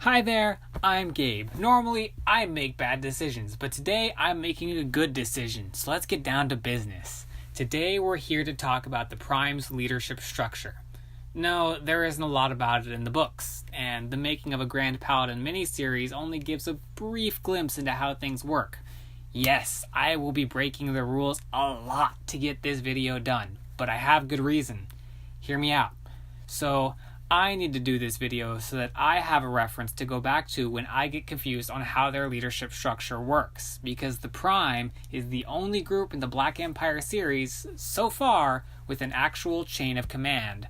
Hi there, I'm Gabe. Normally, I make bad decisions, but today I'm making a good decision, so let's get down to business. Today we're here to talk about the Prime's leadership structure. No, there isn't a lot about it in the books, and the Making of a Grand Paladin miniseries only gives a brief glimpse into how things work. Yes, I will be breaking the rules a lot to get this video done, but I have good reason. Hear me out. So, I need to do this video so that I have a reference to go back to when I get confused on how their leadership structure works, because the Prime is the only group in the Black Empire series, so far, with an actual chain of command.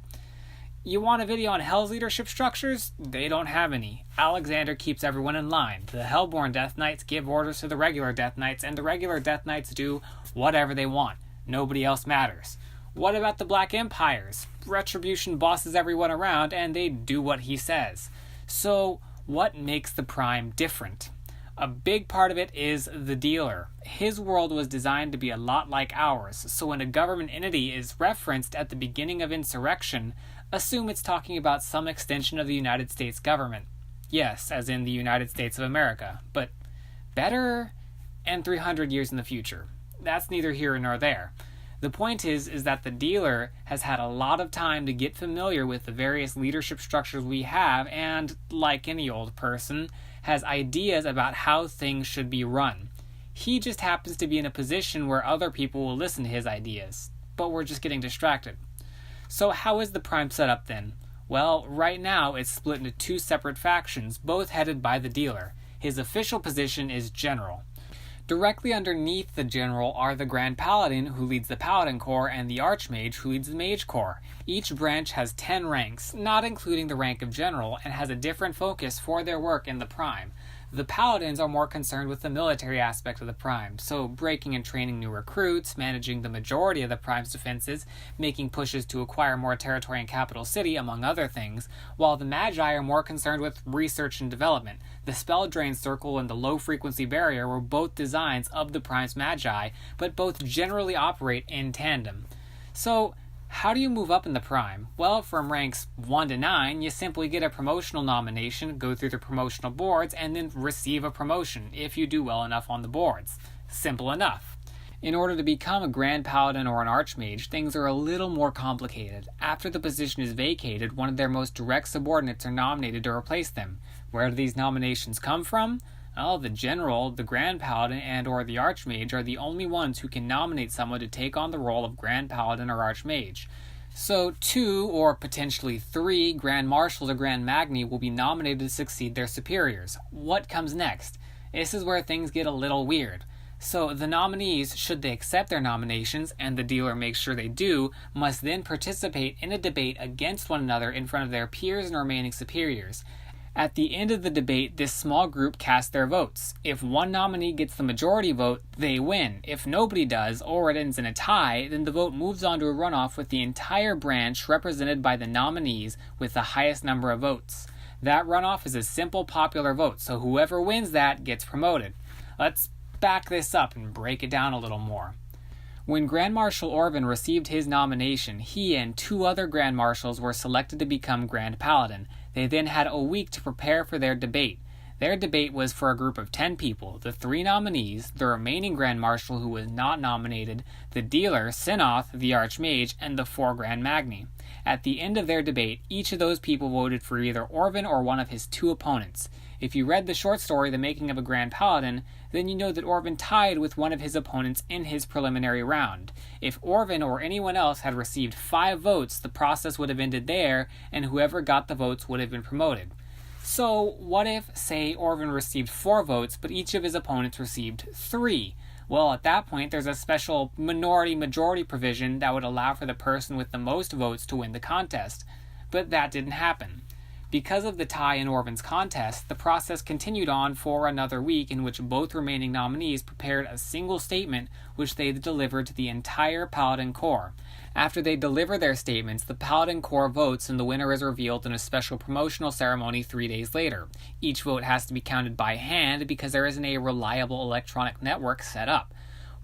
You want a video on Hell's leadership structures? They don't have any. Alexander keeps everyone in line. The Hellborn Death Knights give orders to the regular Death Knights, and the regular Death Knights do whatever they want. Nobody else matters. What about the Black Empires? Retribution bosses everyone around, and they do what he says. So, what makes the Prime different? A big part of it is the dealer. His world was designed to be a lot like ours, so when a government entity is referenced at the beginning of Insurrection, assume it's talking about some extension of the United States government. Yes, as in the United States of America, but better and 300 years in the future. That's neither here nor there. The point is that the dealer has had a lot of time to get familiar with the various leadership structures we have and, like any old person, has ideas about how things should be run. He just happens to be in a position where other people will listen to his ideas. But we're just getting distracted. So how is the Prime set up then? Well, right now it's split into two separate factions, both headed by the dealer. His official position is General. Directly underneath the General are the Grand Paladin, who leads the Paladin Corps, and the Archmage, who leads the Mage Corps. Each branch has 10 ranks, not including the rank of General, and has a different focus for their work in the Prime. The Paladins are more concerned with the military aspect of the Prime, so breaking and training new recruits, managing the majority of the Prime's defenses, making pushes to acquire more territory in Capital City, among other things, while the Magi are more concerned with research and development. The Spell Drain Circle and the Low Frequency Barrier were both designs of the Prime's Magi, but both generally operate in tandem. So, how do you move up in the Prime? Well, from ranks 1 to 9, you simply get a promotional nomination, go through the promotional boards, and then receive a promotion if you do well enough on the boards. Simple enough. In order to become a Grand Paladin or an Archmage, things are a little more complicated. After the position is vacated, one of their most direct subordinates are nominated to replace them. Where do these nominations come from? Well, the General, the Grand Paladin, and or the Archmage are the only ones who can nominate someone to take on the role of Grand Paladin or Archmage. So 2 or potentially 3 Grand Marshals or Grand Magni will be nominated to succeed their superiors. What comes next? This is where things get a little weird. So the nominees, should they accept their nominations, and the dealer makes sure they do, must then participate in a debate against one another in front of their peers and remaining superiors. At the end of the debate, this small group casts their votes. If one nominee gets the majority vote, they win. If nobody does, or it ends in a tie, then the vote moves on to a runoff with the entire branch represented by the nominees with the highest number of votes. That runoff is a simple popular vote, so whoever wins that gets promoted. Let's back this up and break it down a little more. When Grand Marshal Orvin received his nomination, he and 2 other Grand Marshals were selected to become Grand Paladin. They then had a week to prepare for their debate. Their debate was for a group of 10 people, the 3 nominees, the remaining Grand Marshal who was not nominated, the dealer, Sinoth, the Archmage, and the 4 Grand Magni. At the end of their debate, each of those people voted for either Orvin or one of his 2 opponents. If you read the short story, The Making of a Grand Paladin, then you know that Orvin tied with one of his opponents in his preliminary round. If Orvin or anyone else had received 5 votes, the process would have ended there, and whoever got the votes would have been promoted. So, what if, say, Orvin received 4 votes, but each of his opponents received 3? Well, at that point, there's a special minority-majority provision that would allow for the person with the most votes to win the contest. But that didn't happen. Because of the tie in Orvin's contest, the process continued on for another week in which both remaining nominees prepared a single statement which they delivered to the entire Paladin Corps. After they deliver their statements, the Paladin Corps votes and the winner is revealed in a special promotional ceremony 3 days later. Each vote has to be counted by hand because there isn't a reliable electronic network set up.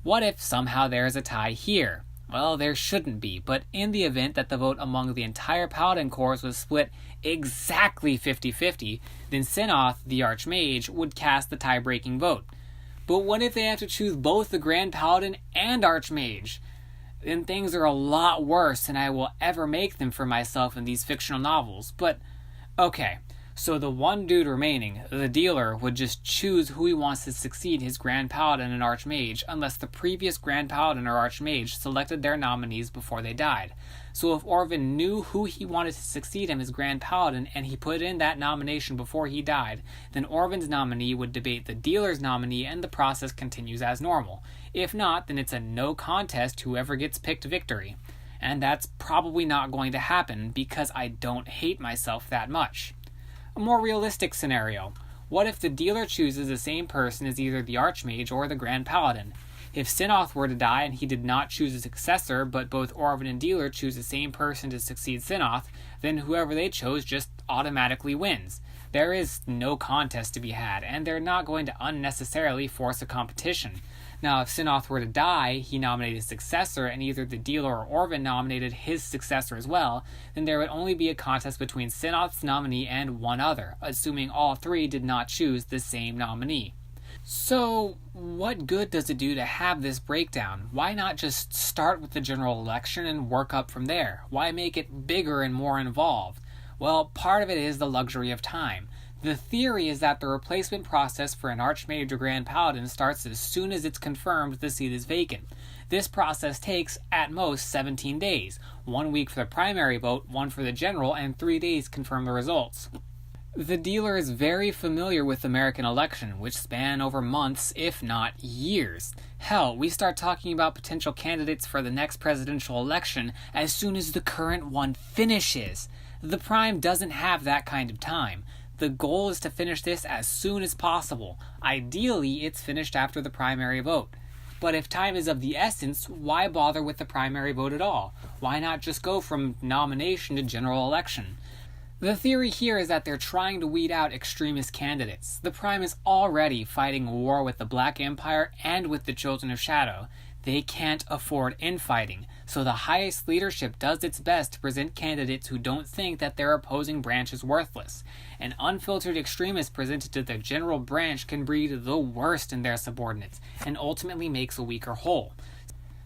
What if somehow there is a tie here? Well, there shouldn't be, but in the event that the vote among the entire Paladin Corps was split exactly 50-50, then Sinoth, the Archmage, would cast the tie-breaking vote. But what if they have to choose both the Grand Paladin and Archmage? Then things are a lot worse than I will ever make them for myself in these fictional novels. But, okay, so the one dude remaining, the dealer, would just choose who he wants to succeed his Grand Paladin and Archmage unless the previous Grand Paladin or Archmage selected their nominees before they died. So if Orvin knew who he wanted to succeed him as Grand Paladin and he put in that nomination before he died, then Orvin's nominee would debate the dealer's nominee and the process continues as normal. If not, then it's a no contest, whoever gets picked victory. And that's probably not going to happen because I don't hate myself that much. A more realistic scenario. What if the dealer chooses the same person as either the Archmage or the Grand Paladin? If Sinoth were to die and he did not choose a successor, but both Orvin and Dealer choose the same person to succeed Sinoth, then whoever they chose just automatically wins. There is no contest to be had, and they're not going to unnecessarily force a competition. Now, if Sinoth were to die, he nominated a successor, and either the dealer or Orvin nominated his successor as well, then there would only be a contest between Sinoth's nominee and one other, assuming all three did not choose the same nominee. So, what good does it do to have this breakdown? Why not just start with the general election and work up from there? Why make it bigger and more involved? Well, part of it is the luxury of time. The theory is that the replacement process for an Archmage or Grand Paladin starts as soon as it's confirmed the seat is vacant. This process takes, at most, 17 days. 1 week for the primary vote, 1 for the general, and 3 days to confirm the results. The dealer is very familiar with American election, which span over months, if not years. Hell, we start talking about potential candidates for the next presidential election as soon as the current one finishes. The Prime doesn't have that kind of time. The goal is to finish this as soon as possible. Ideally, it's finished after the primary vote. But if time is of the essence, why bother with the primary vote at all? Why not just go from nomination to general election? The theory here is that they're trying to weed out extremist candidates. The Prime is already fighting a war with the Black Empire and with the Children of Shadow. They can't afford infighting, so the highest leadership does its best to present candidates who don't think that their opposing branch is worthless. An unfiltered extremist presented to the general branch can breed the worst in their subordinates, and ultimately makes a weaker whole.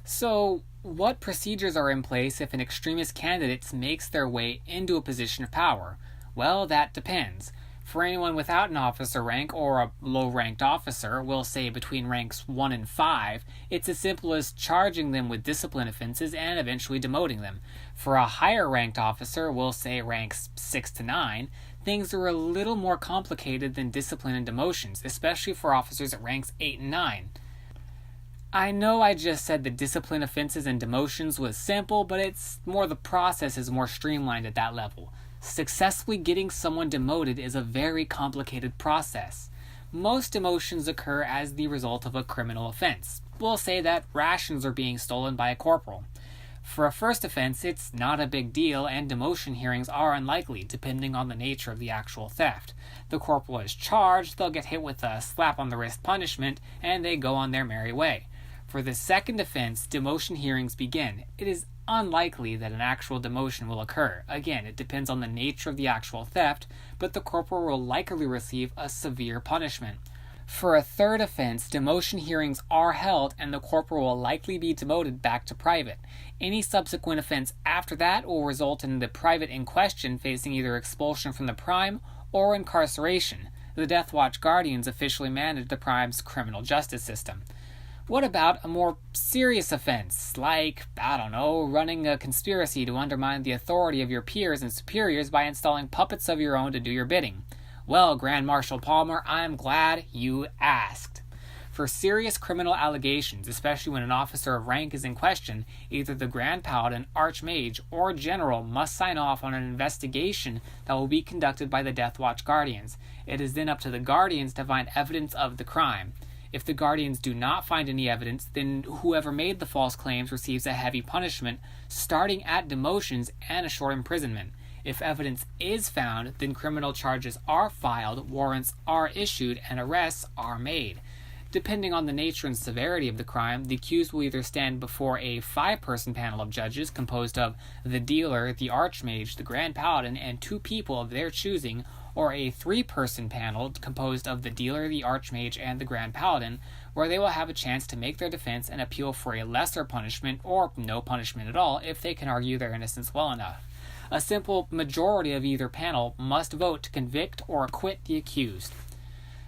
So, what procedures are in place if an extremist candidate makes their way into a position of power? Well, that depends. For anyone without an officer rank or a low-ranked officer, we'll say between ranks 1 and 5, it's as simple as charging them with discipline offenses and eventually demoting them. For a higher-ranked officer, we'll say ranks 6 to 9, things are a little more complicated than discipline and demotions, especially for officers at ranks 8 and 9. I know I just said the discipline offenses and demotions was simple, but it's more the process is more streamlined at that level. Successfully getting someone demoted is a very complicated process. Most demotions occur as the result of a criminal offense. We'll say that rations are being stolen by a corporal. For a first offense, it's not a big deal, and demotion hearings are unlikely, depending on the nature of the actual theft. The corporal is charged, they'll get hit with a slap-on-the-wrist punishment, and they go on their merry way. For the second offense, demotion hearings begin. It is unlikely that an actual demotion will occur. Again, it depends on the nature of the actual theft, but the corporal will likely receive a severe punishment. For a third offense, demotion hearings are held and the corporal will likely be demoted back to private. Any subsequent offense after that will result in the private in question facing either expulsion from the Prime or incarceration. The Death Watch Guardians officially manage the Prime's criminal justice system. What about a more serious offense, like, running a conspiracy to undermine the authority of your peers and superiors by installing puppets of your own to do your bidding? Well, Grand Marshal Palmer, I'm glad you asked. For serious criminal allegations, especially when an officer of rank is in question, either the Grand Paladin, Archmage, or General must sign off on an investigation that will be conducted by the Death Watch Guardians. It is then up to the Guardians to find evidence of the crime. If the Guardians do not find any evidence, then whoever made the false claims receives a heavy punishment, starting at demotions and a short imprisonment. If evidence is found, then criminal charges are filed, warrants are issued, and arrests are made. Depending on the nature and severity of the crime, the accused will either stand before a 5-person panel of judges composed of the dealer, the archmage, the grand paladin, and 2 people of their choosing, or a 3-person panel composed of the dealer, the archmage, and the grand paladin, where they will have a chance to make their defense and appeal for a lesser punishment or no punishment at all if they can argue their innocence well enough. A simple majority of either panel must vote to convict or acquit the accused.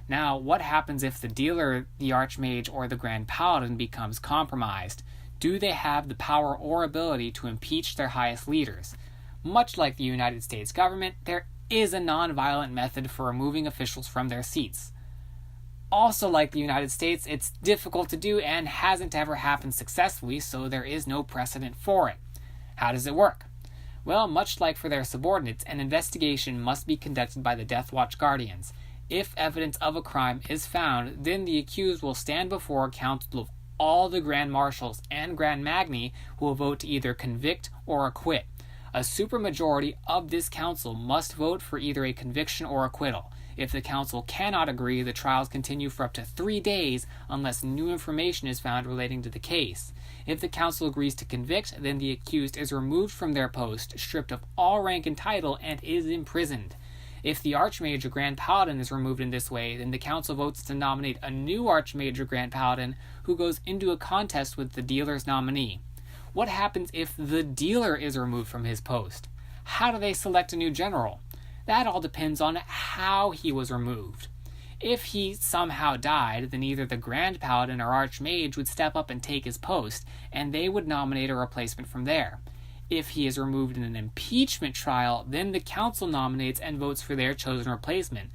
Now, what happens if the dealer, the archmage, or the grand paladin becomes compromised? Do they have the power or ability to impeach their highest leaders? Much like the United States government, there is a non-violent method for removing officials from their seats. Also, like the United States, it's difficult to do and hasn't ever happened successfully, so there is no precedent for it. How does it work? Well, much like for their subordinates, an investigation must be conducted by the Death Watch Guardians. If evidence of a crime is found, then the accused will stand before a council of all the Grand Marshals and Grand Magni who will vote to either convict or acquit. A supermajority of this council must vote for either a conviction or acquittal. If the council cannot agree, the trials continue for up to 3 days unless new information is found relating to the case. If the council agrees to convict, then the accused is removed from their post, stripped of all rank and title, and is imprisoned. If the Archmage or Grand Paladin is removed in this way, then the council votes to nominate a new Archmage or Grand Paladin who goes into a contest with the dealer's nominee. What happens if the dealer is removed from his post? How do they select a new general? That all depends on how he was removed. If he somehow died, then either the Grand Paladin or Archmage would step up and take his post, and they would nominate a replacement from there. If he is removed in an impeachment trial, then the council nominates and votes for their chosen replacement.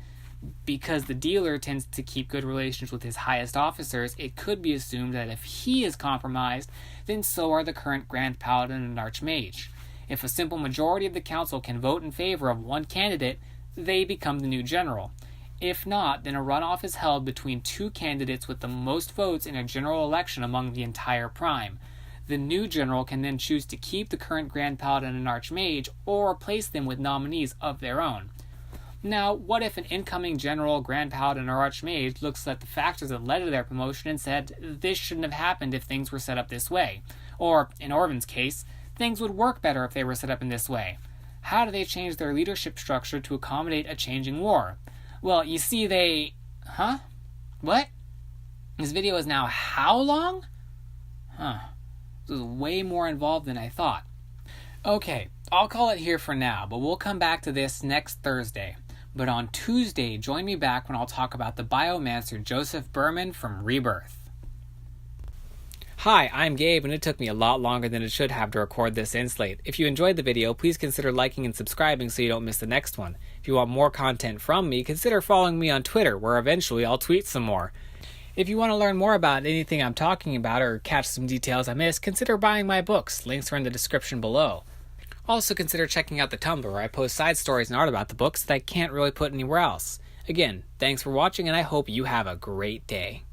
Because the dealer tends to keep good relations with his highest officers, it could be assumed that if he is compromised, then so are the current Grand Paladin and Archmage. If a simple majority of the council can vote in favor of one candidate, they become the new general. If not, then a runoff is held between 2 candidates with the most votes in a general election among the entire prime. The new general can then choose to keep the current Grand Paladin and Archmage or replace them with nominees of their own. Now, what if an incoming general, Grand Paladin, or Archmage looks at the factors that led to their promotion and said, this shouldn't have happened if things were set up this way? Or, in Orvin's case, things would work better if they were set up in this way. How do they change their leadership structure to accommodate a changing war? Well, you see, they... Huh? What? This video is now how long? This was way more involved than I thought. Okay, I'll call it here for now, but we'll come back to this next Thursday. But on Tuesday, join me back when I'll talk about the biomancer Joseph Berman from Rebirth. Hi, I'm Gabe, and it took me a lot longer than it should have to record this in Slate. If you enjoyed the video, please consider liking and subscribing so you don't miss the next one. If you want more content from me, consider following me on Twitter, where eventually I'll tweet some more. If you want to learn more about anything I'm talking about or catch some details I missed, consider buying my books. Links are in the description below. Also consider checking out the Tumblr, where I post side stories and art about the books that I can't really put anywhere else. Again, thanks for watching, and I hope you have a great day.